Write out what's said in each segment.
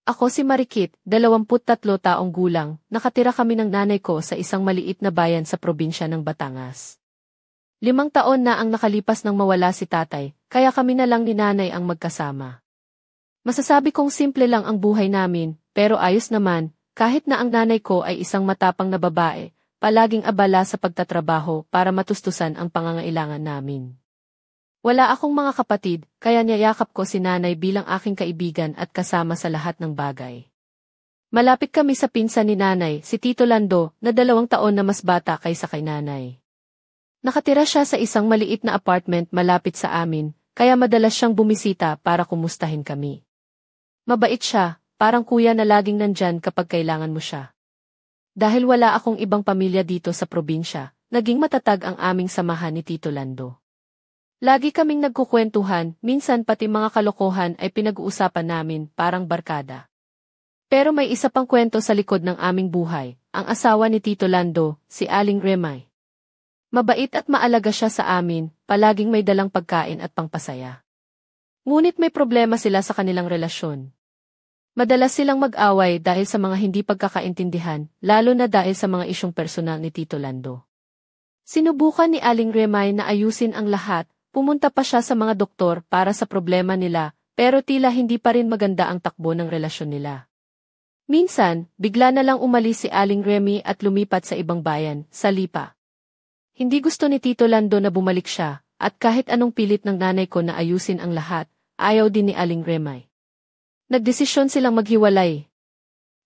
Ako si Marikit, 23 taong gulang, nakatira kami ng nanay ko sa isang maliit na bayan sa probinsya ng Batangas. 5 taon na ang nakalipas nang mawala si tatay, kaya kami na lang ni nanay ang magkasama. Masasabi kong simple lang ang buhay namin, pero ayos naman, kahit na ang nanay ko ay isang matapang na babae, palaging abala sa pagtatrabaho para matustusan ang pangangailangan namin. Wala akong mga kapatid, kaya niyayakap ko si nanay bilang aking kaibigan at kasama sa lahat ng bagay. Malapit kami sa pinsan ni nanay, si Tito Lando, na 2 taon na mas bata kaysa kay nanay. Nakatira siya sa isang maliit na apartment malapit sa amin, kaya madalas siyang bumisita para kumustahin kami. Mabait siya, parang kuya na laging nandyan kapag kailangan mo siya. Dahil wala akong ibang pamilya dito sa probinsya, naging matatag ang aming samahan ni Tito Lando. Lagi kaming nagkukwentuhan, minsan pati mga kalokohan ay pinag-uusapan namin, parang barkada. Pero may isa pang kwento sa likod ng aming buhay, ang asawa ni Tito Lando, si Aling Remay. Mabait at maalaga siya sa amin, palaging may dalang pagkain at pangpasaya. Ngunit may problema sila sa kanilang relasyon. Madalas silang mag-away dahil sa mga hindi pagkakaintindihan, lalo na dahil sa mga isyong personal ni Tito Lando. Sinubukan ni Aling Remay na ayusin ang lahat. Pumunta pa siya sa mga doktor para sa problema nila, pero tila hindi pa rin maganda ang takbo ng relasyon nila. Minsan, bigla na lang umalis si Aling Remy at lumipat sa ibang bayan, sa Lipa. Hindi gusto ni Tito Lando na bumalik siya, at kahit anong pilit ng nanay ko na ayusin ang lahat, ayaw din ni Aling Remay. Nagdesisyon silang maghiwalay.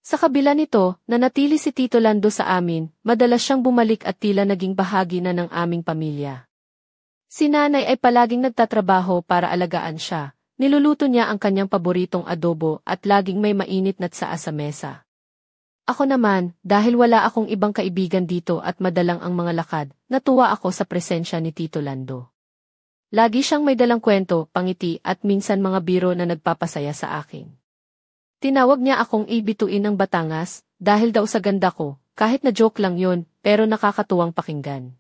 Sa kabila nito, nanatili si Tito Lando sa amin, madalas siyang bumalik at tila naging bahagi na ng aming pamilya. Si nanay ay palaging nagtatrabaho para alagaan siya, niluluto niya ang kanyang paboritong adobo at laging may mainit na tsaa sa mesa. Ako naman, dahil wala akong ibang kaibigan dito at madalang ang mga lakad, natuwa ako sa presensya ni Tito Lando. Lagi siyang may dalang kwento, pangiti at minsan mga biro na nagpapasaya sa akin. Tinawag niya akong ibituin ng Batangas, dahil daw sa ganda ko, kahit na joke lang yun, pero nakakatuwang pakinggan.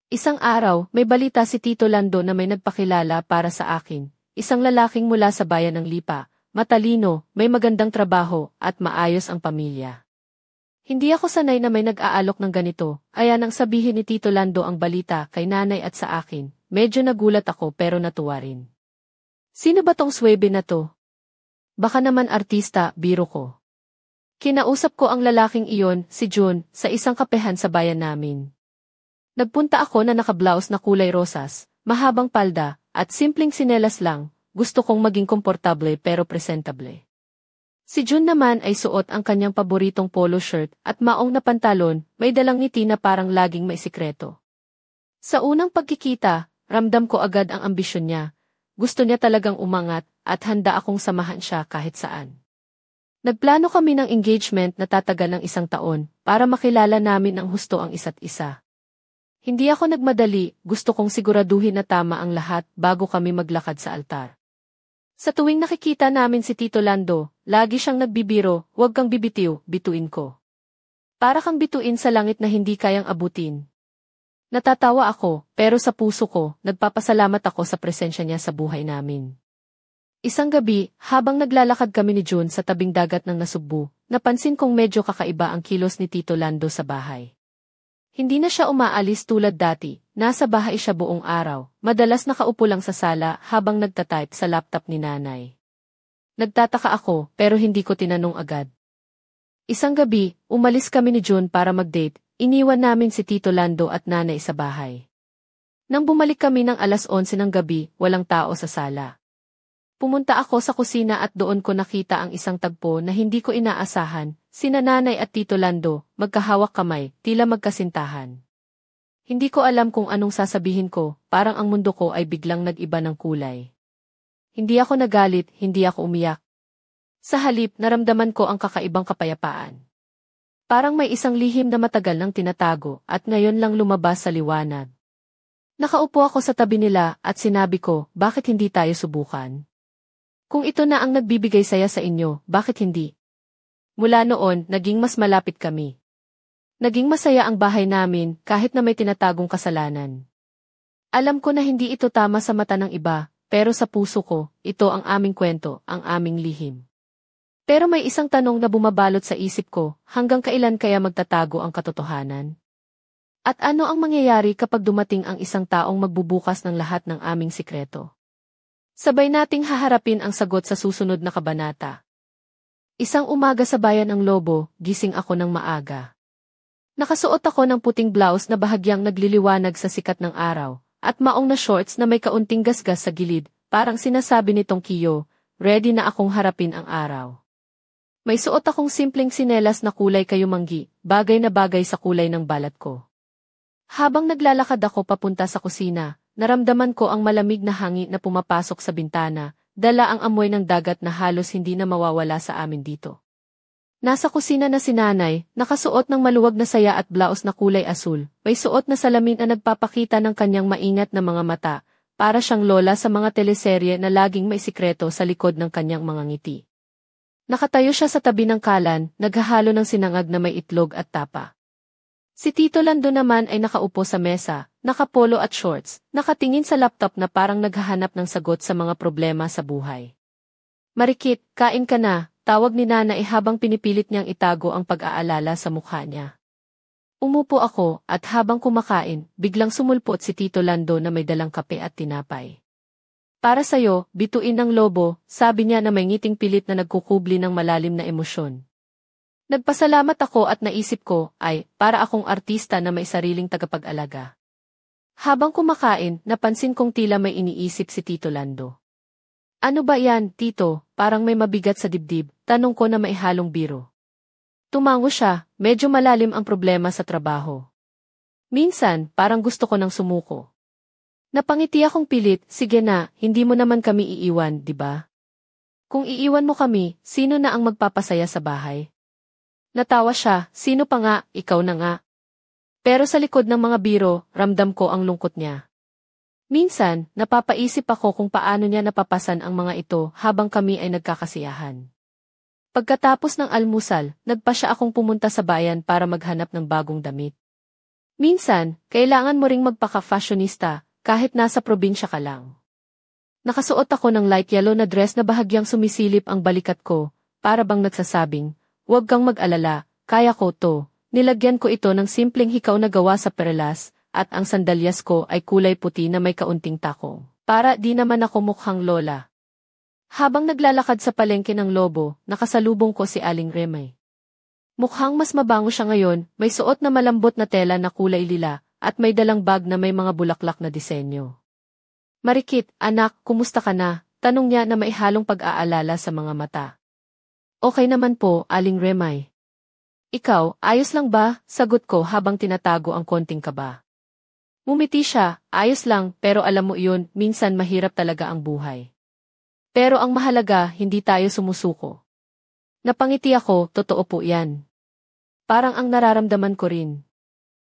Isang araw, may balita si Tito Lando na may nagpakilala para sa akin, isang lalaking mula sa bayan ng Lipa, matalino, may magandang trabaho, at maayos ang pamilya. Hindi ako sanay na may nag-aalok ng ganito, kaya nang sabihin ni Tito Lando ang balita kay nanay at sa akin, medyo nagulat ako pero natuwa rin. Sino ba tong swebe na to? Baka naman artista, biro ko. Kinausap ko ang lalaking iyon, si June, sa isang kapehan sa bayan namin. Nagpunta ako na nakablaos na kulay rosas, mahabang palda, at simpleng sinelas lang, gusto kong maging komportable pero presentable. Si June naman ay suot ang kanyang paboritong polo shirt at maong na pantalon, may dalang ngiti na parang laging may sikreto. Sa unang pagkikita, ramdam ko agad ang ambisyon niya. Gusto niya talagang umangat at handa akong samahan siya kahit saan. Nagplano kami ng engagement na tatagal ng 1 taon para makilala namin ng husto ang isa't isa. Hindi ako nagmadali, gusto kong siguraduhin na tama ang lahat bago kami maglakad sa altar. Sa tuwing nakikita namin si Tito Lando, lagi siyang nagbibiro, "Huwag kang bibitiw, bituin ko." Para kang bituin sa langit na hindi kayang abutin. Natatawa ako, pero sa puso ko, nagpapasalamat ako sa presensya niya sa buhay namin. Isang gabi, habang naglalakad kami ni June sa tabing dagat ng Nasugbu, napansin kong medyo kakaiba ang kilos ni Tito Lando sa bahay. Hindi na siya umaalis tulad dati, nasa bahay siya buong araw, madalas nakaupo lang sa sala habang nagtatype sa laptop ni nanay. Nagtataka ako, pero hindi ko tinanong agad. Isang gabi, umalis kami ni June para mag-date, iniwan namin si Tito Lando at nanay sa bahay. Nang bumalik kami ng 11:00 ng gabi, walang tao sa sala. Pumunta ako sa kusina at doon ko nakita ang isang tagpo na hindi ko inaasahan, sina nanay at Tito Lando, magkahawak kamay, tila magkasintahan. Hindi ko alam kung anong sasabihin ko, parang ang mundo ko ay biglang nag-iba ng kulay. Hindi ako nagalit, hindi ako umiyak. Sa halip, naramdaman ko ang kakaibang kapayapaan. Parang may isang lihim na matagal nang tinatago at ngayon lang lumabas sa liwanag. Nakaupo ako sa tabi nila at sinabi ko, bakit hindi tayo subukan? Kung ito na ang nagbibigay saya sa inyo, bakit hindi? Mula noon, naging mas malapit kami. Naging masaya ang bahay namin kahit na may tinatagong kasalanan. Alam ko na hindi ito tama sa mata ng iba, pero sa puso ko, ito ang aming kwento, ang aming lihim. Pero may isang tanong na bumabalot sa isip ko, hanggang kailan kaya magtatago ang katotohanan? At ano ang mangyayari kapag dumating ang isang taong magbubukas ng lahat ng aming sikreto? Sabay nating haharapin ang sagot sa susunod na kabanata. Isang umaga sa bayan ng Lobo, gising ako ng maaga. Nakasuot ako ng puting blouse na bahagyang nagliliwanag sa sikat ng araw, at maong na shorts na may kaunting gasgas sa gilid, parang sinasabi nitong Kiyo, ready na akong harapin ang araw. May suot akong simpleng sinelas na kulay kayumanggi, bagay na bagay sa kulay ng balat ko. Habang naglalakad ako papunta sa kusina, naramdaman ko ang malamig na hangin na pumapasok sa bintana, dala ang amoy ng dagat na halos hindi na mawawala sa amin dito. Nasa kusina na si nanay, nakasuot ng maluwag na saya at blouse na kulay asul, may suot na salamin na nagpapakita ng kanyang maingat na mga mata, para siyang lola sa mga teleserye na laging may sikreto sa likod ng kanyang mga ngiti. Nakatayo siya sa tabi ng kalan, naghahalo ng sinangag na may itlog at tapa. Si Tito Lando naman ay nakaupo sa mesa, nakapolo at shorts, nakatingin sa laptop na parang naghahanap ng sagot sa mga problema sa buhay. Marikit, kain ka na, tawag ni Nanay habang pinipilit niyang itago ang pag-aalala sa mukha niya. Umupo ako, at habang kumakain, biglang sumulpot si Tito Lando na may dalang kape at tinapay. Para sa'yo, bituin ng Lobo, sabi niya na may ngiting pilit na nagkukubli ng malalim na emosyon. Nagpasalamat ako at naisip ko, para akong artista na may sariling tagapag-alaga. Habang kumakain, napansin kong tila may iniisip si Tito Lando. Ano ba yan, Tito? Parang may mabigat sa dibdib, tanong ko na may halong biro. Tumango siya, medyo malalim ang problema sa trabaho. Minsan, parang gusto ko nang sumuko. Napangiti akong pilit, sige na, hindi mo naman kami iiwan, di ba? Kung iiwan mo kami, sino na ang magpapasaya sa bahay? Natawa siya, sino pa nga, ikaw na nga. Pero sa likod ng mga biro, ramdam ko ang lungkot niya. Minsan, napapaisip ako kung paano niya napapasan ang mga ito habang kami ay nagkakasiyahan. Pagkatapos ng almusal, nagpa siya akong pumunta sa bayan para maghanap ng bagong damit. Minsan, kailangan mo ring magpaka-fashionista, kahit nasa probinsya ka lang. Nakasuot ako ng light yellow na dress na bahagyang sumisilip ang balikat ko, para bang nagsasabing, huwag kang mag-alala, kaya ko to. Nilagyan ko ito ng simpleng hikaw na gawa sa perlas, at ang sandalyas ko ay kulay puti na may kaunting takong, para di naman ako mukhang lola. Habang naglalakad sa palengke ng Lobo, nakasalubong ko si Aling Remay. Mukhang mas mabango siya ngayon, may suot na malambot na tela na kulay lila, at may dalang bag na may mga bulaklak na disenyo. Marikit, anak, kumusta ka na? Tanong niya na may halong pag-aalala sa mga mata. Okay naman po, Aling Remay. Ikaw, ayos lang ba? Sagot ko habang tinatago ang konting kaba. Ngumiti siya, ayos lang, pero alam mo iyon, minsan mahirap talaga ang buhay. Pero ang mahalaga, hindi tayo sumusuko. Napangiti ako, totoo po yan. Parang ang nararamdaman ko rin.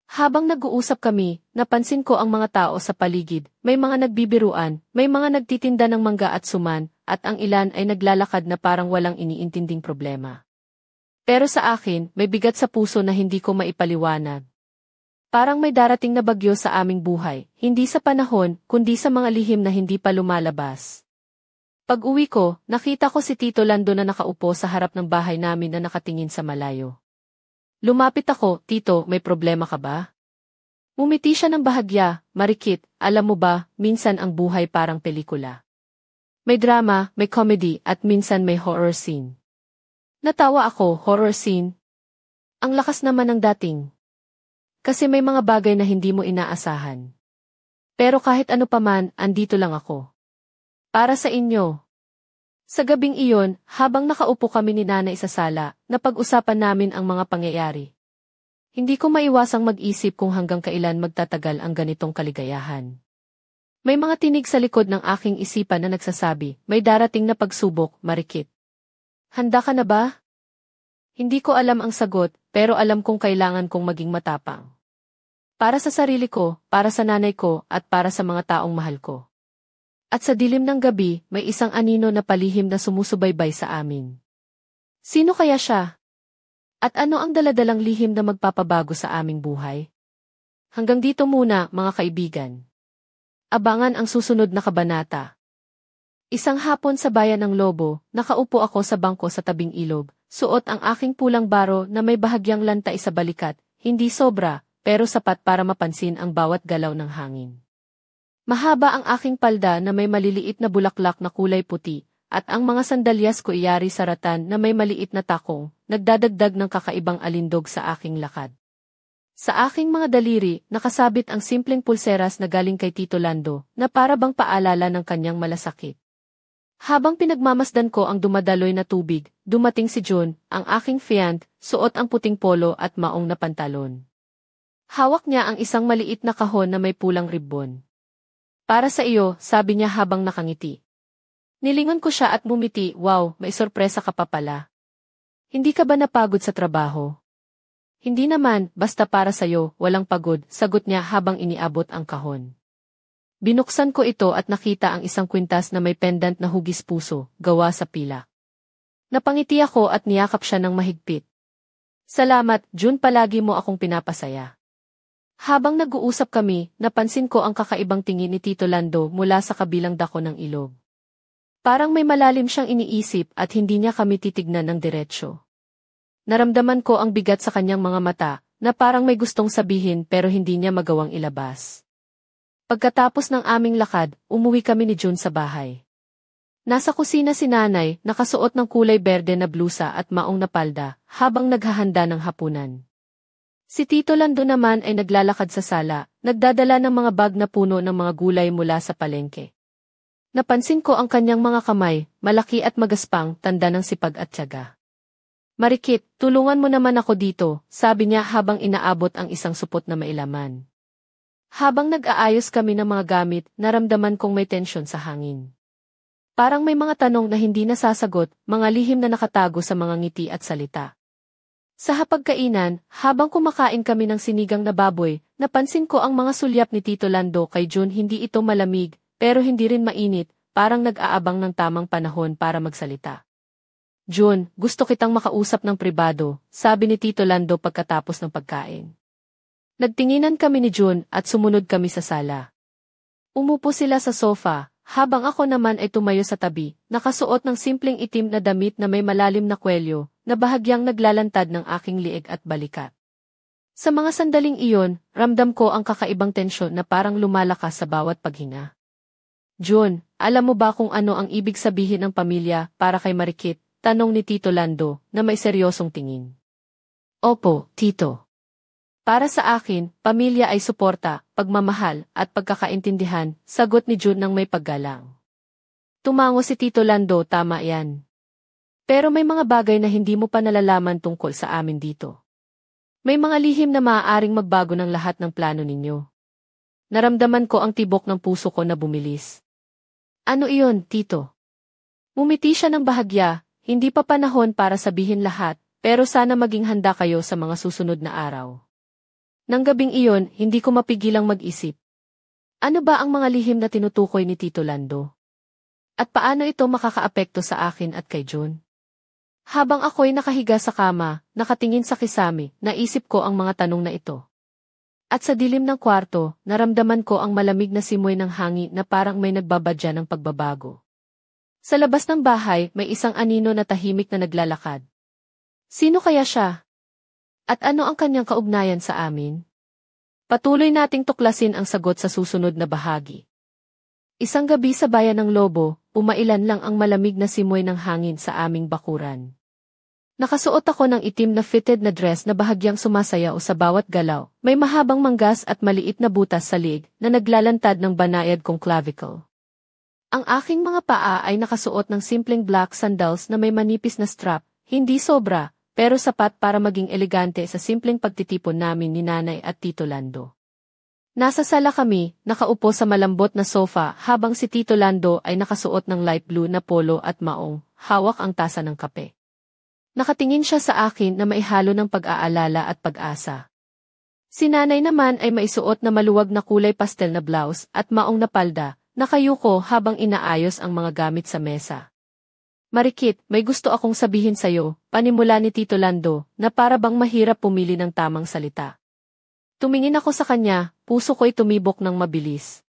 Habang nag-uusap kami, napansin ko ang mga tao sa paligid, may mga nagbibiruan, may mga nagtitinda ng mangga at suman, at ang ilan ay naglalakad na parang walang iniintinding problema. Pero sa akin, may bigat sa puso na hindi ko maipaliwanag. Parang may darating na bagyo sa aming buhay, hindi sa panahon, kundi sa mga lihim na hindi pa lumalabas. Pag-uwi ko, nakita ko si Tito Lando na nakaupo sa harap ng bahay namin na nakatingin sa malayo. Lumapit ako, Tito, may problema ka ba? Umiti siya ng bahagya, Marikit, alam mo ba, minsan ang buhay parang pelikula. May drama, may comedy, at minsan may horror scene. Natawa ako, horror scene? Ang lakas naman ng dating. Kasi may mga bagay na hindi mo inaasahan. Pero kahit ano paman, andito lang ako. Para sa inyo. Sa gabing iyon, habang nakaupo kami ni Nanay sa sala, napag-usapan namin ang mga pangyayari. Hindi ko maiwasang mag-isip kung hanggang kailan magtatagal ang ganitong kaligayahan. May mga tinig sa likod ng aking isipan na nagsasabi, may darating na pagsubok, Marikit. Handa ka na ba? Hindi ko alam ang sagot, pero alam kong kailangan kong maging matapang. Para sa sarili ko, para sa nanay ko, at para sa mga taong mahal ko. At sa dilim ng gabi, may isang anino na palihim na sumusubaybay sa amin. Sino kaya siya? At ano ang daladalang lihim na magpapabago sa aming buhay? Hanggang dito muna, mga kaibigan. Abangan ang susunod na kabanata. Isang hapon sa bayan ng Lobo, nakaupo ako sa bangko sa tabing ilog, suot ang aking pulang baro na may bahagyang lantay sa balikat, hindi sobra, pero sapat para mapansin ang bawat galaw ng hangin. Mahaba ang aking palda na may maliliit na bulaklak na kulay puti, at ang mga sandalyas ko iyari sa ratan na may maliit na takong, nagdadagdag ng kakaibang alindog sa aking lakad. Sa aking mga daliri, nakasabit ang simpleng pulseras na galing kay Tito Lando, na para bang paalala ng kanyang malasakit. Habang pinagmamasdan ko ang dumadaloy na tubig, dumating si June, ang aking fiant, suot ang puting polo at maong na pantalon. Hawak niya ang isang maliit na kahon na may pulang ribbon. Para sa iyo, sabi niya habang nakangiti. Nilingon ko siya at bumiti, wow, may sorpresa ka pa pala. Hindi ka ba napagod sa trabaho? Hindi naman, basta para sa'yo, walang pagod, sagot niya habang iniabot ang kahon. Binuksan ko ito at nakita ang isang kwintas na may pendant na hugis puso, gawa sa pilak. Napangiti ako at niyakap siya ng mahigpit. Salamat, June, palagi mo akong pinapasaya. Habang nag-uusap kami, napansin ko ang kakaibang tingin ni Tito Lando mula sa kabilang dako ng ilog. Parang may malalim siyang iniisip at hindi niya kami titignan ng diretsyo. Naramdaman ko ang bigat sa kanyang mga mata, na parang may gustong sabihin pero hindi niya magawang ilabas. Pagkatapos ng aming lakad, umuwi kami ni June sa bahay. Nasa kusina si nanay, nakasuot ng kulay berde na blusa at maong na palda, habang naghahanda ng hapunan. Si Tito Lando naman ay naglalakad sa sala, nagdadala ng mga bag na puno ng mga gulay mula sa palengke. Napansin ko ang kanyang mga kamay, malaki at magaspang, tanda ng sipag at tiyaga. Marikit, tulungan mo naman ako dito, sabi niya habang inaabot ang isang supot na mailaman. Habang nag-aayos kami ng mga gamit, naramdaman kong may tensyon sa hangin. Parang may mga tanong na hindi nasasagot, mga lihim na nakatago sa mga ngiti at salita. Sa hapagkainan, habang kumakain kami ng sinigang na baboy, napansin ko ang mga sulyap ni Tito Lando kay June, hindi ito malamig, pero hindi rin mainit, parang nag-aabang ng tamang panahon para magsalita. June, gusto kitang makausap ng pribado, sabi ni Tito Lando pagkatapos ng pagkain. Nagtinginan kami ni June at sumunod kami sa sala. Umupo sila sa sofa, habang ako naman ay tumayo sa tabi, nakasuot ng simpleng itim na damit na may malalim na kwelyo, na bahagyang naglalantad ng aking liig at balikat. Sa mga sandaling iyon, ramdam ko ang kakaibang tensyon na parang lumalakas sa bawat paghinga. June, alam mo ba kung ano ang ibig sabihin ng pamilya para kay Marikit? Tanong ni Tito Lando, na may seryosong tingin. Opo, Tito. Para sa akin, pamilya ay suporta, pagmamahal, at pagkakaintindihan, sagot ni June ng may paggalang. Tumango si Tito Lando, tama yan. Pero may mga bagay na hindi mo pa nalalaman tungkol sa amin dito. May mga lihim na maaaring magbago ng lahat ng plano ninyo. Naramdaman ko ang tibok ng puso ko na bumilis. Ano iyon, Tito? Mumiti siya ng bahagya, hindi pa panahon para sabihin lahat, pero sana maging handa kayo sa mga susunod na araw. Nang gabing iyon, hindi ko mapigilang mag-isip. Ano ba ang mga lihim na tinutukoy ni Tito Lando? At paano ito makakaapekto sa akin at kay June? Habang ako'y nakahiga sa kama, nakatingin sa kisame, naisip ko ang mga tanong na ito. At sa dilim ng kwarto, naramdaman ko ang malamig na simoy ng hangin na parang may nagbabadya ng pagbabago. Sa labas ng bahay, may isang anino na tahimik na naglalakad. Sino kaya siya? At ano ang kanyang kaugnayan sa amin? Patuloy nating tuklasin ang sagot sa susunod na bahagi. Isang gabi sa bayan ng Lobo, umailan lang ang malamig na simoy ng hangin sa aming bakuran. Nakasuot ako ng itim na fitted na dress na bahagyang sumasayaw sa bawat galaw, may mahabang manggas at maliit na butas sa lig na naglalantad ng banayad kong clavicle. Ang aking mga paa ay nakasuot ng simpleng black sandals na may manipis na strap, hindi sobra, pero sapat para maging elegante sa simpleng pagtitipon namin ni Nanay at Tito Lando. Nasa sala kami, nakaupo sa malambot na sofa habang si Tito Lando ay nakasuot ng light blue na polo at maong, hawak ang tasa ng kape. Nakatingin siya sa akin na maihalo ng pag-aalala at pag-asa. Si Nanay naman ay maisuot na maluwag na kulay pastel na blouse at maong na palda, nakayuko habang inaayos ang mga gamit sa mesa. Marikit, may gusto akong sabihin sa'yo, panimula ni Tito Lando, na para bang mahirap pumili ng tamang salita. Tumingin ako sa kanya, puso ko'y tumibok ng mabilis.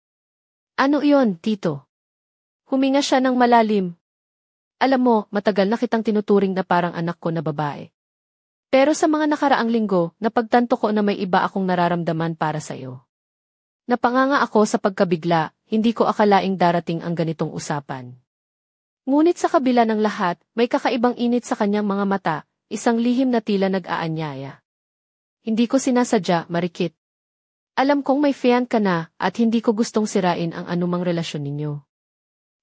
Ano iyon, Tito? Huminga siya ng malalim. Alam mo, matagal na kitang tinuturing na parang anak ko na babae. Pero sa mga nakaraang linggo, napagtanto ko na may iba akong nararamdaman para sa iyo. Napanganga ako sa pagkabigla, hindi ko akalaing darating ang ganitong usapan. Ngunit sa kabila ng lahat, may kakaibang init sa kanyang mga mata, isang lihim na tila nag-aanyaya. Hindi ko sinasadya, Marikit. Alam kong may fiancé ka na at hindi ko gustong sirain ang anumang relasyon ninyo.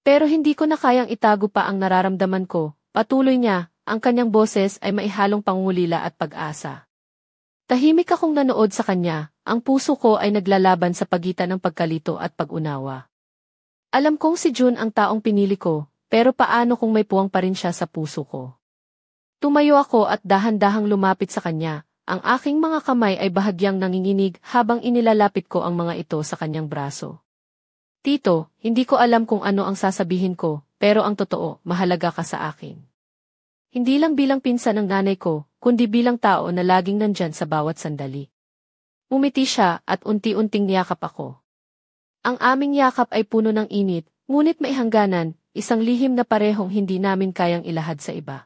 Pero hindi ko na kayang itago pa ang nararamdaman ko, patuloy niya, ang kanyang boses ay maihalong pangulila at pag-asa. Tahimik akong nanood sa kanya, ang puso ko ay naglalaban sa pagitan ng pagkalito at pag-unawa. Alam kong si June ang taong pinili ko, pero paano kung may puwang pa rin siya sa puso ko? Tumayo ako at dahan-dahang lumapit sa kanya, ang aking mga kamay ay bahagyang nanginginig habang inilalapit ko ang mga ito sa kanyang braso. Tito, hindi ko alam kung ano ang sasabihin ko, pero ang totoo, mahalaga ka sa akin. Hindi lang bilang pinsan ng nanay ko, kundi bilang tao na laging nandyan sa bawat sandali. Umiti siya at unti-unting niyakap ako. Ang aming yakap ay puno ng init, ngunit may hangganan, isang lihim na parehong hindi namin kayang ilahad sa iba.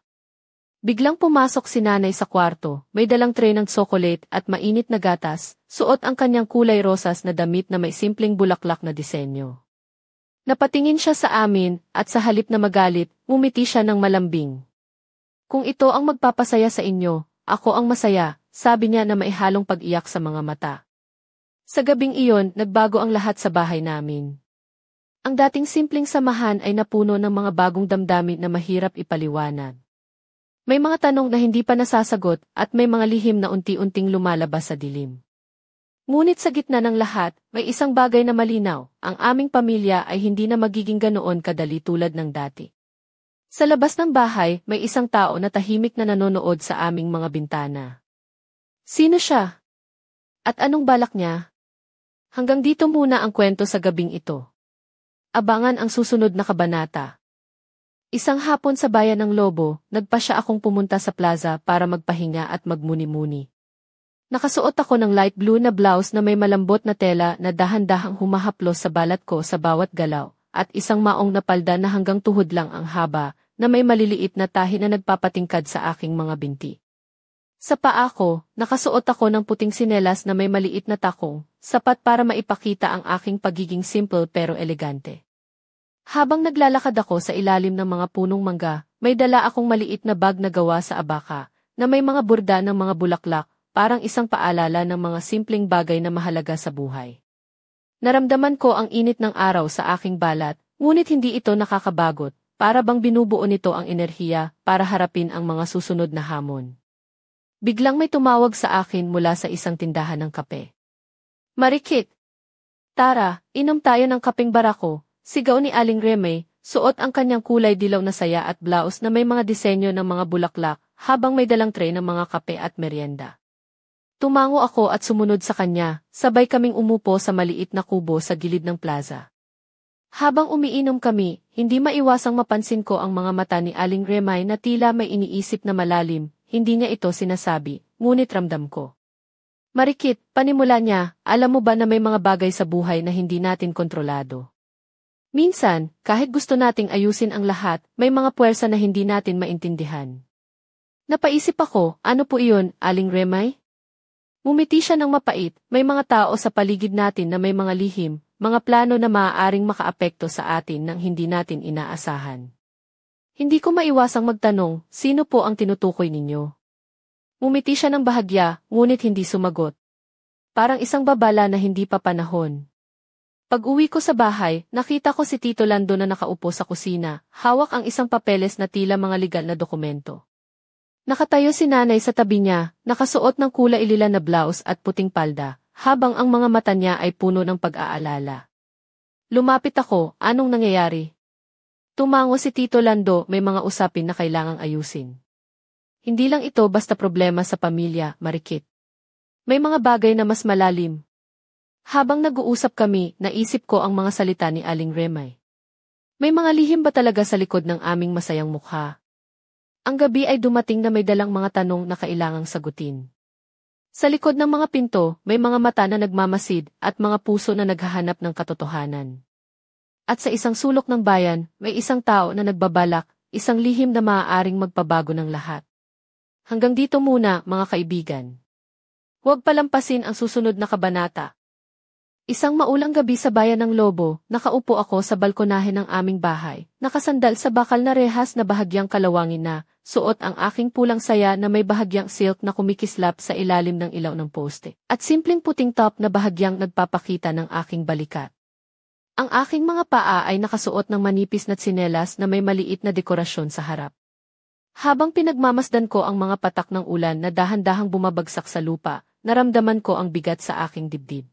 Biglang pumasok si nanay sa kwarto, may dalang tray ng tsokolate at mainit na gatas, suot ang kanyang kulay rosas na damit na may simpleng bulaklak na disenyo. Napatingin siya sa amin, at sa halip na magalit, ngumiti siya ng malambing. Kung ito ang magpapasaya sa inyo, ako ang masaya, sabi niya na maihalong pag-iyak sa mga mata. Sa gabing iyon, nagbago ang lahat sa bahay namin. Ang dating simpleng samahan ay napuno ng mga bagong damdamin na mahirap ipaliwanag. May mga tanong na hindi pa nasasagot at may mga lihim na unti-unting lumalabas sa dilim. Ngunit sa gitna ng lahat, may isang bagay na malinaw, ang aming pamilya ay hindi na magiging ganoon kadali tulad ng dati. Sa labas ng bahay, may isang tao na tahimik na nanonood sa aming mga bintana. Sino siya? At anong balak niya? Hanggang dito muna ang kwento sa gabing ito. Abangan ang susunod na kabanata. Isang hapon sa bayan ng Lobo, nagpasya akong pumunta sa plaza para magpahinga at magmuni-muni. Nakasuot ako ng light blue na blouse na may malambot na tela na dahan-dahang humahaplos sa balat ko sa bawat galaw, at isang maong na palda na hanggang tuhod lang ang haba, na may maliliit na tahi na nagpapatingkad sa aking mga binti. Sa paa ko, nakasuot ako ng puting sinelas na may maliit na takong, sapat para maipakita ang aking pagiging simple pero elegante. Habang naglalakad ako sa ilalim ng mga punong mangga, may dala akong maliit na bag na gawa sa abaka, na may mga burda ng mga bulaklak, parang isang paalala ng mga simpleng bagay na mahalaga sa buhay. Naramdaman ko ang init ng araw sa aking balat, ngunit hindi ito nakakabagot, para bang binubuo nito ang enerhiya para harapin ang mga susunod na hamon. Biglang may tumawag sa akin mula sa isang tindahan ng kape. Marikit! Tara, inom tayo ng kapeng barako. Sigaw ni Aling Reme, suot ang kanyang kulay dilaw na saya at blouse na may mga disenyo ng mga bulaklak, habang may dalang tray ng mga kape at merienda. Tumango ako at sumunod sa kanya, sabay kaming umupo sa maliit na kubo sa gilid ng plaza. Habang umiinom kami, hindi maiwasang mapansin ko ang mga mata ni Aling Remay na tila may iniisip na malalim, hindi niya ito sinasabi, ngunit ramdam ko. Marikit, panimula niya, alam mo ba na may mga bagay sa buhay na hindi natin kontrolado? Minsan, kahit gusto nating ayusin ang lahat, may mga puwersa na hindi natin maintindihan. Napaisip ako, ano po iyon, Aling Remay? Ngumiti siya ng mapait, may mga tao sa paligid natin na may mga lihim, mga plano na maaaring makaapekto sa atin nang hindi natin inaasahan. Hindi ko maiwasang magtanong, sino po ang tinutukoy ninyo? Ngumiti siya ng bahagya, ngunit hindi sumagot. Parang isang babala na hindi pa panahon. Pag-uwi ko sa bahay, nakita ko si Tito Lando na nakaupo sa kusina, hawak ang isang papeles na tila mga legal na dokumento. Nakatayo si nanay sa tabi niya, nakasuot ng kulay lila na blouse at puting palda, habang ang mga mata niya ay puno ng pag-aalala. Lumapit ako, anong nangyayari? Tumango si Tito Lando, may mga usapin na kailangang ayusin. Hindi lang ito basta problema sa pamilya, Marikit. May mga bagay na mas malalim. Habang nag-uusap kami, naisip ko ang mga salita ni Aling Remay. May mga lihim ba talaga sa likod ng aming masayang mukha? Ang gabi ay dumating na may dalang mga tanong na kailangang sagutin. Sa likod ng mga pinto, may mga mata na nagmamasid at mga puso na naghahanap ng katotohanan. At sa isang sulok ng bayan, may isang tao na nagbabalak, isang lihim na maaaring magpabago ng lahat. Hanggang dito muna, mga kaibigan. Huwag palampasin ang susunod na kabanata. Isang maulang gabi sa bayan ng Lobo, nakaupo ako sa balkonahe ng aming bahay, nakasandal sa bakal na rehas na bahagyang kalawangin na, suot ang aking pulang saya na may bahagyang silk na kumikislap sa ilalim ng ilaw ng poste, at simpleng puting top na bahagyang nagpapakita ng aking balikat. Ang aking mga paa ay nakasuot ng manipis na tsinelas na may maliit na dekorasyon sa harap. Habang pinagmamasdan ko ang mga patak ng ulan na dahan-dahang bumabagsak sa lupa, naramdaman ko ang bigat sa aking dibdib.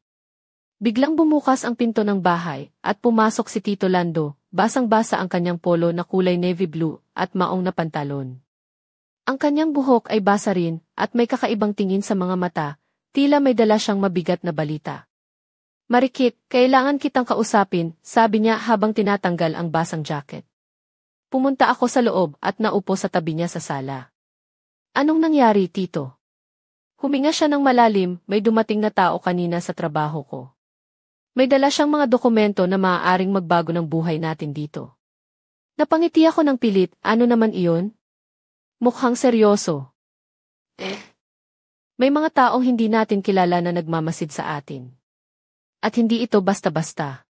Biglang bumukas ang pinto ng bahay, at pumasok si Tito Lando, basang-basa ang kanyang polo na kulay navy blue, at maong na pantalon. Ang kanyang buhok ay basa rin, at may kakaibang tingin sa mga mata, tila may dala siyang mabigat na balita. "Marikit, kailangan kitang kausapin," sabi niya habang tinatanggal ang basang jacket. Pumunta ako sa loob at naupo sa tabi niya sa sala. "Anong nangyari, Tito?" Huminga siya ng malalim, "May dumating na tao kanina sa trabaho ko. May dala siyang mga dokumento na maaaring magbago ng buhay natin dito." Napangiti ako ng pilit, "Ano naman iyon?" "Mukhang seryoso." May mga taong hindi natin kilala na nagmamasid sa atin. At hindi ito basta-basta.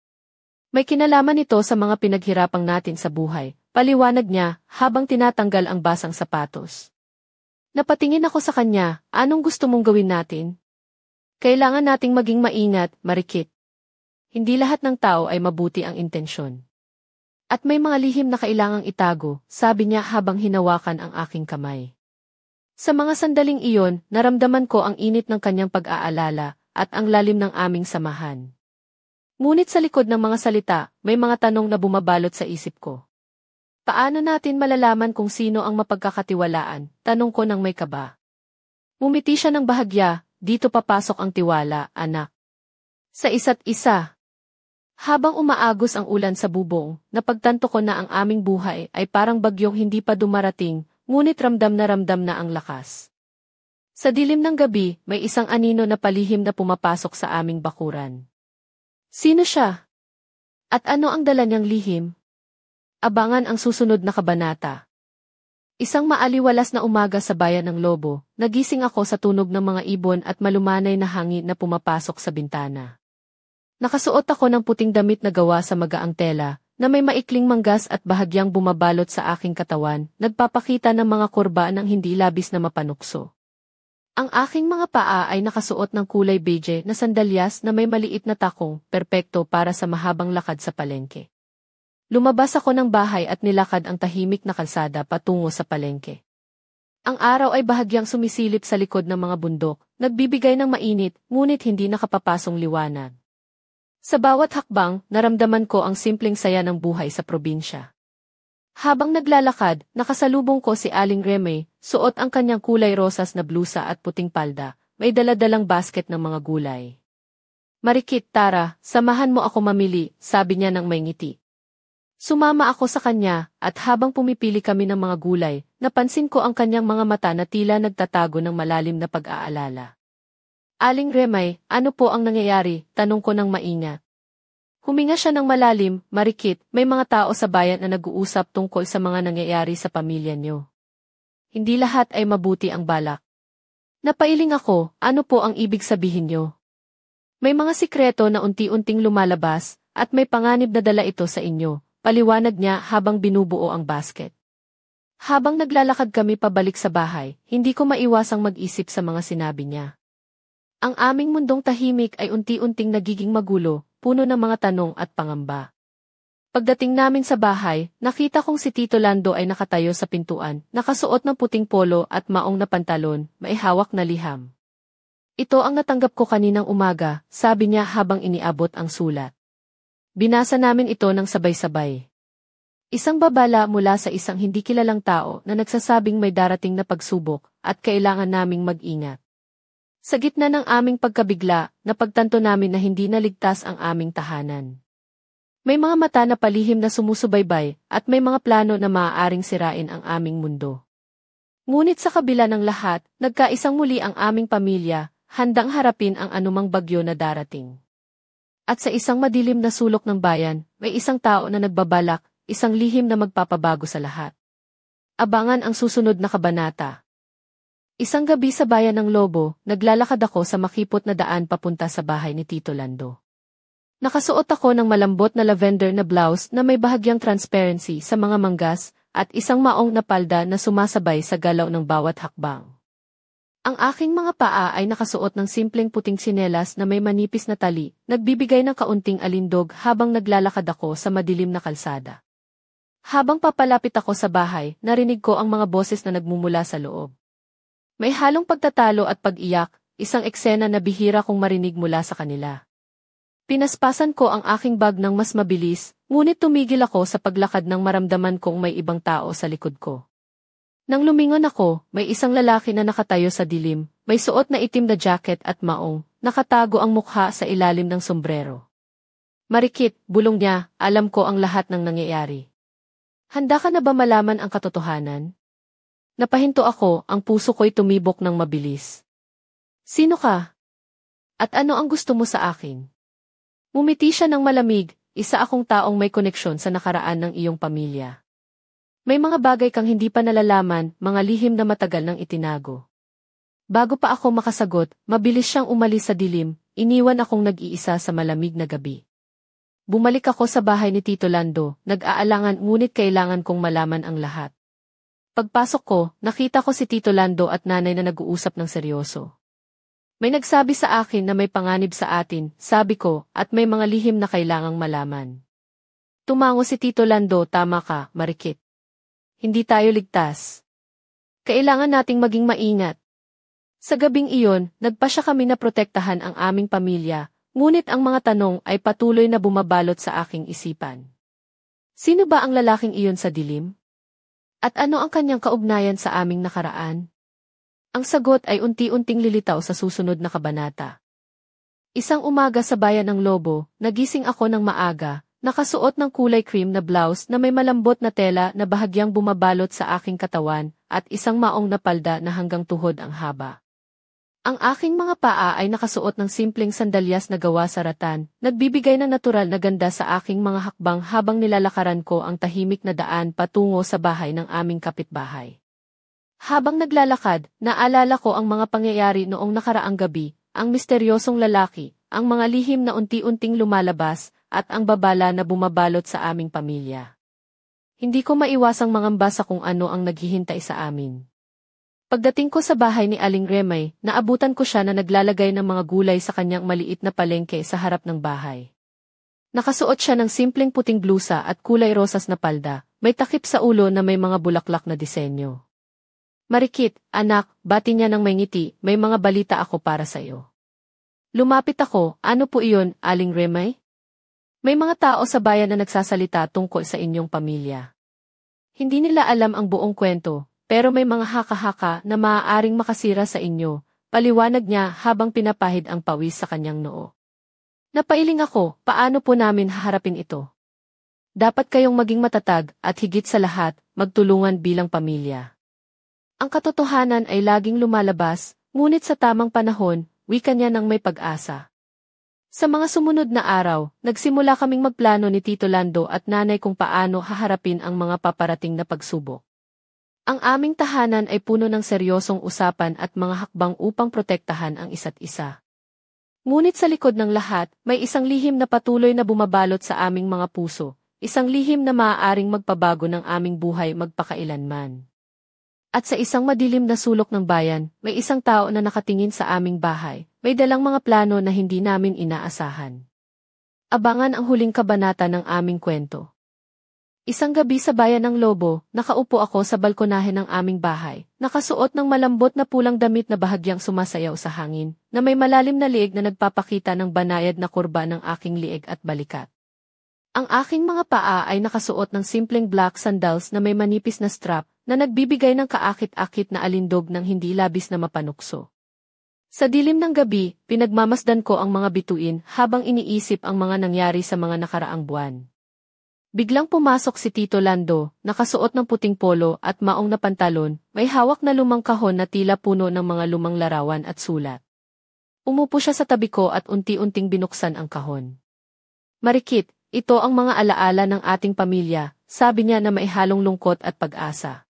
May kinalaman ito sa mga pinaghirapang natin sa buhay, paliwanag niya habang tinatanggal ang basang sapatos. Napatingin ako sa kanya, "Anong gusto mong gawin natin?" "Kailangan nating maging maingat, Marikit. Hindi lahat ng tao ay mabuti ang intensyon. At may mga lihim na kailangang itago," sabi niya habang hinawakan ang aking kamay. Sa mga sandaling iyon, naramdaman ko ang init ng kanyang pag-aalala at ang lalim ng aming samahan. Ngunit sa likod ng mga salita, may mga tanong na bumabalot sa isip ko. Paano natin malalaman kung sino ang mapagkakatiwalaan? Tanong ko nang may kaba. Ngumiti siya ng bahagya, "Dito papasok ang tiwala, anak. Sa isa't isa." Habang umaagos ang ulan sa bubong, napagtanto ko na ang aming buhay ay parang bagyong hindi pa dumarating, ngunit ramdam na ang lakas. Sa dilim ng gabi, may isang anino na palihim na pumapasok sa aming bakuran. Sino siya? At ano ang dala niyang lihim? Abangan ang susunod na kabanata. Isang maaliwalas na umaga sa bayan ng Lobo, nagising ako sa tunog ng mga ibon at malumanay na hangin na pumapasok sa bintana. Nakasuot ako ng puting damit na gawa sa magaang tela, na may maikling manggas at bahagyang bumabalot sa aking katawan, nagpapakita ng mga kurba ng hindi labis na mapanukso. Ang aking mga paa ay nakasuot ng kulay beige na sandalyas na may maliit na takong, perpekto para sa mahabang lakad sa palengke. Lumabas ako ng bahay at nilakad ang tahimik na kalsada patungo sa palengke. Ang araw ay bahagyang sumisilip sa likod ng mga bundok, nagbibigay ng mainit, ngunit hindi nakapapasong liwanag. Sa bawat hakbang, naramdaman ko ang simpleng saya ng buhay sa probinsya. Habang naglalakad, nakasalubong ko si Aling Reme, suot ang kanyang kulay rosas na blusa at puting palda, may daladalang basket ng mga gulay. "Marikit, tara, samahan mo ako mamili," sabi niya nang may ngiti. Sumama ako sa kanya, at habang pumipili kami ng mga gulay, napansin ko ang kanyang mga mata na tila nagtatago ng malalim na pag-aalala. "Aling Remay, ano po ang nangyayari?" tanong ko nang maingat. Huminga siya ng malalim, "Marikit, may mga tao sa bayan na nag-uusap tungkol sa mga nangyayari sa pamilya niyo. Hindi lahat ay mabuti ang balak." Napailing ako, "Ano po ang ibig sabihin niyo?" "May mga sikreto na unti-unting lumalabas, at may panganib na dala ito sa inyo," paliwanag niya habang binubuo ang basket. Habang naglalakad kami pabalik sa bahay, hindi ko maiwasang mag-isip sa mga sinabi niya. Ang aming mundong tahimik ay unti-unting nagiging magulo, puno ng mga tanong at pangamba. Pagdating namin sa bahay, nakita kong si Tito Lando ay nakatayo sa pintuan, nakasuot ng puting polo at maong na pantalon, may hawak na liham. "Ito ang natanggap ko kaninang umaga," sabi niya habang iniabot ang sulat. Binasa namin ito ng sabay-sabay. Isang babala mula sa isang hindi kilalang tao na nagsasabing may darating na pagsubok at kailangan naming mag-ingat. Sa gitna ng aming pagkabigla, napagtanto namin na hindi naligtas ang aming tahanan. May mga mata na palihim na sumusubaybay at may mga plano na maaaring sirain ang aming mundo. Ngunit sa kabila ng lahat, nagkaisang muli ang aming pamilya, handang harapin ang anumang bagyo na darating. At sa isang madilim na sulok ng bayan, may isang tao na nagbabalak, isang lihim na magpapabago sa lahat. Abangan ang susunod na kabanata. Isang gabi sa bayan ng Lobo, naglalakad ako sa makipot na daan papunta sa bahay ni Tito Lando. Nakasuot ako ng malambot na lavender na blouse na may bahagyang transparency sa mga manggas at isang maong na palda na sumasabay sa galaw ng bawat hakbang. Ang aking mga paa ay nakasuot ng simpleng puting tsinelas na may manipis na tali, nagbibigay ng kaunting alindog habang naglalakad ako sa madilim na kalsada. Habang papalapit ako sa bahay, narinig ko ang mga boses na nagmumula sa loob. May halong pagtatalo at pag-iyak, isang eksena na bihira kong marinig mula sa kanila. Pinaspasan ko ang aking bag ng mas mabilis, ngunit tumigil ako sa paglakad nang maramdaman kong may ibang tao sa likod ko. Nang lumingon ako, may isang lalaki na nakatayo sa dilim, may suot na itim na jacket at maong, nakatago ang mukha sa ilalim ng sombrero. Marikit, bulong niya, alam ko ang lahat ng nangyayari. Handa ka na ba malaman ang katotohanan? Napahinto ako, ang puso ko'y tumibok ng mabilis. Sino ka? At ano ang gusto mo sa akin? Ngumiti siya ng malamig, isa akong taong may koneksyon sa nakaraan ng iyong pamilya. May mga bagay kang hindi pa nalalaman, mga lihim na matagal nang itinago. Bago pa ako makasagot, mabilis siyang umalis sa dilim, iniwan akong nag-iisa sa malamig na gabi. Bumalik ako sa bahay ni Tito Lando, nag-aalangan ngunit kailangan kong malaman ang lahat. Pagpasok ko, nakita ko si Tito Lando at nanay na nag-uusap ng seryoso. May nagsabi sa akin na may panganib sa atin, sabi ko, at may mga lihim na kailangang malaman. Tumango si Tito Lando, tama ka, Marikit. Hindi tayo ligtas. Kailangan nating maging maingat. Sa gabing iyon, nagpasya kami na protektahan ang aming pamilya, ngunit ang mga tanong ay patuloy na bumabalot sa aking isipan. Sino ba ang lalaking iyon sa dilim? At ano ang kanyang kaugnayan sa aming nakaraan? Ang sagot ay unti-unting lilitaw sa susunod na kabanata. Isang umaga sa bayan ng Lobo, nagising ako ng maaga, nakasuot ng kulay cream na blouse na may malambot na tela na bahagyang bumabalot sa aking katawan at isang maong na palda na hanggang tuhod ang haba. Ang aking mga paa ay nakasuot ng simpleng sandalyas na gawa sa rattan, nagbibigay ng natural na ganda sa aking mga hakbang habang nilalakaran ko ang tahimik na daan patungo sa bahay ng aming kapitbahay. Habang naglalakad, naalala ko ang mga pangyayari noong nakaraang gabi, ang misteryosong lalaki, ang mga lihim na unti-unting lumalabas, at ang babala na bumabalot sa aming pamilya. Hindi ko maiwasang mangamba sa kung ano ang naghihintay sa amin. Pagdating ko sa bahay ni Aling Remay, naabutan ko siya na naglalagay ng mga gulay sa kanyang maliit na palengke sa harap ng bahay. Nakasuot siya ng simpleng puting blusa at kulay rosas na palda, may takip sa ulo na may mga bulaklak na disenyo. Marikit, anak, bati niya ng may ngiti, may mga balita ako para sa iyo. Lumapit ako, ano po iyon, Aling Remay? May mga tao sa bayan na nagsasalita tungkol sa inyong pamilya. Hindi nila alam ang buong kwento, pero may mga haka-haka na maaaring makasira sa inyo, paliwanag niya habang pinapahid ang pawis sa kanyang noo. Napailing ako, paano po namin haharapin ito? Dapat kayong maging matatag at higit sa lahat, magtulungan bilang pamilya. Ang katotohanan ay laging lumalabas, ngunit sa tamang panahon, wika niya ng may pag-asa. Sa mga sumunod na araw, nagsimula kaming magplano ni Tito Lando at nanay kung paano haharapin ang mga paparating na pagsubok. Ang aming tahanan ay puno ng seryosong usapan at mga hakbang upang protektahan ang isa't isa. Ngunit sa likod ng lahat, may isang lihim na patuloy na bumabalot sa aming mga puso, isang lihim na maaaring magpabago ng aming buhay magpakailanman. At sa isang madilim na sulok ng bayan, may isang tao na nakatingin sa aming bahay, may dalang mga plano na hindi namin inaasahan. Abangan ang huling kabanata ng aming kwento. Isang gabi sa bayan ng Lobo, nakaupo ako sa balkonahe ng aming bahay, nakasuot ng malambot na pulang damit na bahagyang sumasayaw sa hangin, na may malalim na liig na nagpapakita ng banayad na kurba ng aking liig at balikat. Ang aking mga paa ay nakasuot ng simpleng black sandals na may manipis na strap, na nagbibigay ng kaakit-akit na alindog ng hindi labis na mapanukso. Sa dilim ng gabi, pinagmamasdan ko ang mga bituin habang iniisip ang mga nangyari sa mga nakaraang buwan. Biglang pumasok si Tito Lando, nakasuot ng puting polo at maong na pantalon, may hawak na lumang kahon na tila puno ng mga lumang larawan at sulat. Umupo siya sa tabi ko at unti-unting binuksan ang kahon. Marikit, Ito ang mga alaala ng ating pamilya, sabi niya na maihalong lungkot at pag-asa.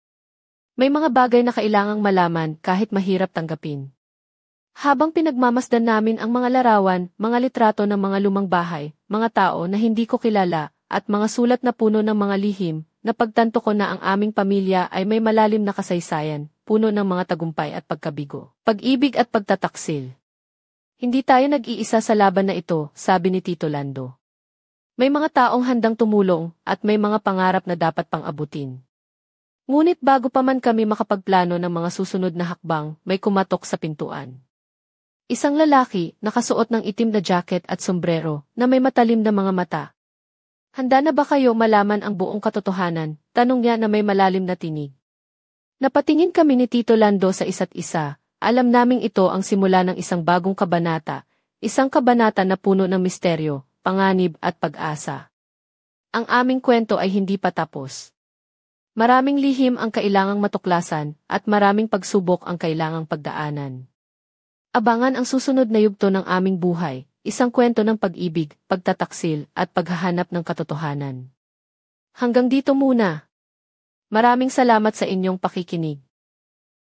May mga bagay na kailangang malaman kahit mahirap tanggapin. Habang pinagmamasdan namin ang mga larawan, mga litrato ng mga lumang bahay, mga tao na hindi ko kilala, at mga sulat na puno ng mga lihim, napagtanto ko na ang aming pamilya ay may malalim na kasaysayan, puno ng mga tagumpay at pagkabigo, pag-ibig at pagtataksil. Hindi tayo nag-iisa sa laban na ito, sabi ni Tito Lando. May mga taong handang tumulong at may mga pangarap na dapat pang abutin. Ngunit bago pa man kami makapagplano ng mga susunod na hakbang, may kumatok sa pintuan. Isang lalaki, nakasuot ng itim na jacket at sombrero, na may matalim na mga mata. Handa na ba kayo malaman ang buong katotohanan? Tanong niya na may malalim na tinig. Napatingin kami ni Tito Lando sa isa't isa. Alam naming ito ang simula ng isang bagong kabanata, isang kabanata na puno ng misteryo, panganib at pag-asa. Ang aming kwento ay hindi pa tapos. Maraming lihim ang kailangang matuklasan at maraming pagsubok ang kailangang pagdaanan. Abangan ang susunod na yugto ng aming buhay, isang kwento ng pag-ibig, pagtataksil at paghahanap ng katotohanan. Hanggang dito muna. Maraming salamat sa inyong pakikinig.